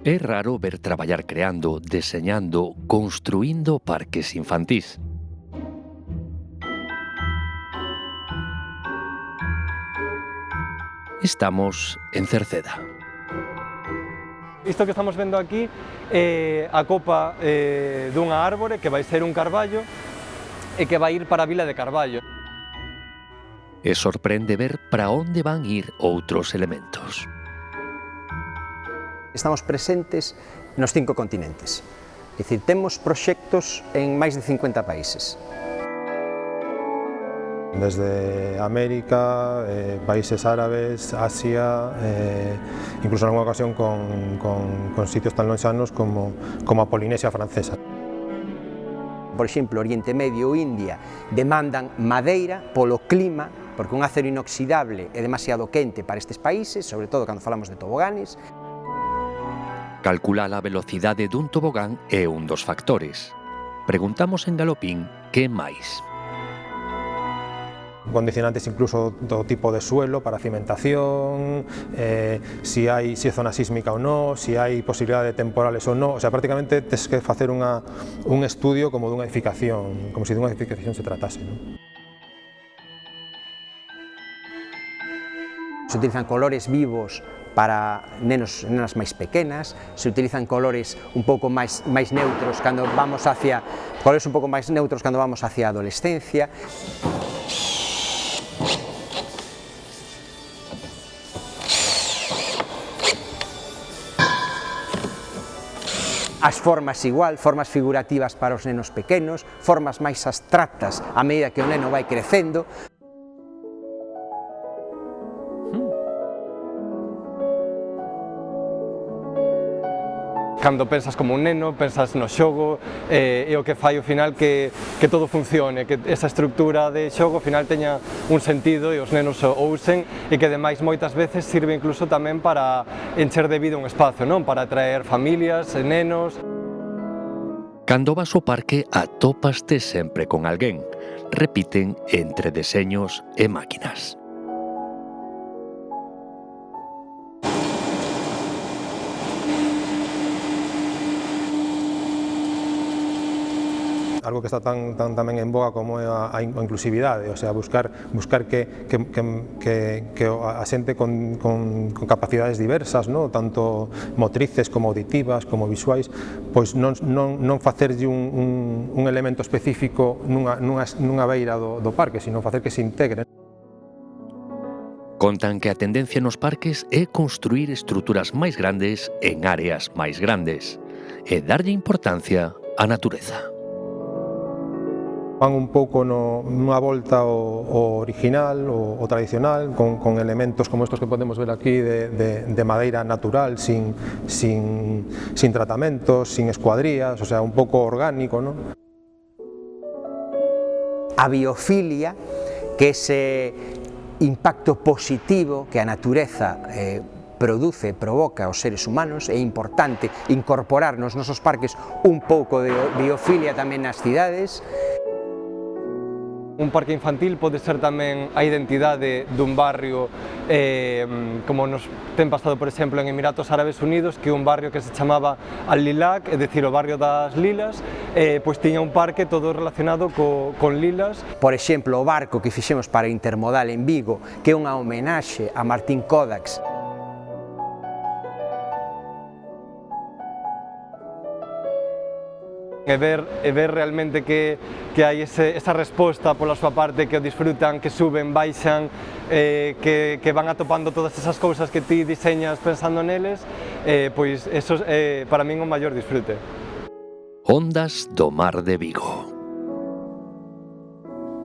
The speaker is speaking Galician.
É raro ver traballar creando, deseñando, construindo parques infantís. Estamos en Cerceda. Isto que estamos vendo aquí é a copa dunha árbore que vai ser un carballo e que vai ir para a vila de Carballo. E sorprende ver para onde van ir outros elementos. Estamos presentes nos 5 continentes. É dicir, temos proxectos en máis de 50 países. Desde América, países árabes, Asia, incluso en alguna ocasión con sitios tan lonxanos como a Polinesia francesa. Por exemplo, Oriente Medio ou India demandan madeira polo clima, porque un acero inoxidable é demasiado quente para estes países, sobre todo cando falamos de toboganes. Calcular a velocidade dun tobogán é un dos factores. Preguntamos en Galopín que máis. Condicionantes incluso do tipo de suelo para cimentación, si hai zona sísmica ou non, si hai posibilidade de temporales ou non, o sea, prácticamente tens que facer un estudio como dunha edificación, como se dunha edificación se tratase, non? Se utilizan colores vivos para nenos e nenas máis pequenas, se utilizan colores un pouco máis neutros cando vamos hacia a adolescencia. As formas igual, formas figurativas para os nenos pequenos, formas máis abstractas a medida que o neno vai crecendo. Cando pensas como un neno, pensas no xogo e o que fai ao final que todo funcione, que esa estructura de xogo ao final teña un sentido e os nenos o usen e que ademais moitas veces sirve incluso tamén para encher de vida un espazo, non? Para atraer familias e nenos. Cando vas ao parque atópaste sempre con alguén. Repiten entre deseños e máquinas. Algo que está tan tamén en boga como é a inclusividade, o sea, buscar que a xente con capacidades diversas, no? Tanto motrices como auditivas, como visuais, pois non facerlle un elemento específico nunha beira do parque, sino facer que se integren. Contan que a tendencia nos parques é construir estruturas máis grandes en áreas máis grandes e darlle importancia á natureza. Van un pouco nunha volta ao original, o tradicional, con elementos como estos que podemos ver aquí de madeira natural, sin tratamentos, sin escuadrías, o sea, un pouco orgánico, ¿no? A biofilia, que ese impacto positivo que a natureza provoca aos seres humanos, é importante incorporar nos nosos parques un pouco de biofilia tamén nas cidades. Un parque infantil pode ser tamén a identidade dun barrio como nos ten pasado, por exemplo, en Emiratos Árabes Unidos, que é un barrio que se chamaba Al-Lilac, é dicir, o barrio das lilas, pois tiña un parque todo relacionado con lilas. Por exemplo, o barco que fixemos para Intermodal en Vigo, que é unha homenaxe a Martín Kodax. E ver realmente que hai esa resposta pola súa parte, que o disfrutan, que suben, baixan, que van atopando todas esas cousas que ti diseñas pensando neles, pois eso é para min o maior disfrute. Ondas do Mar de Vigo.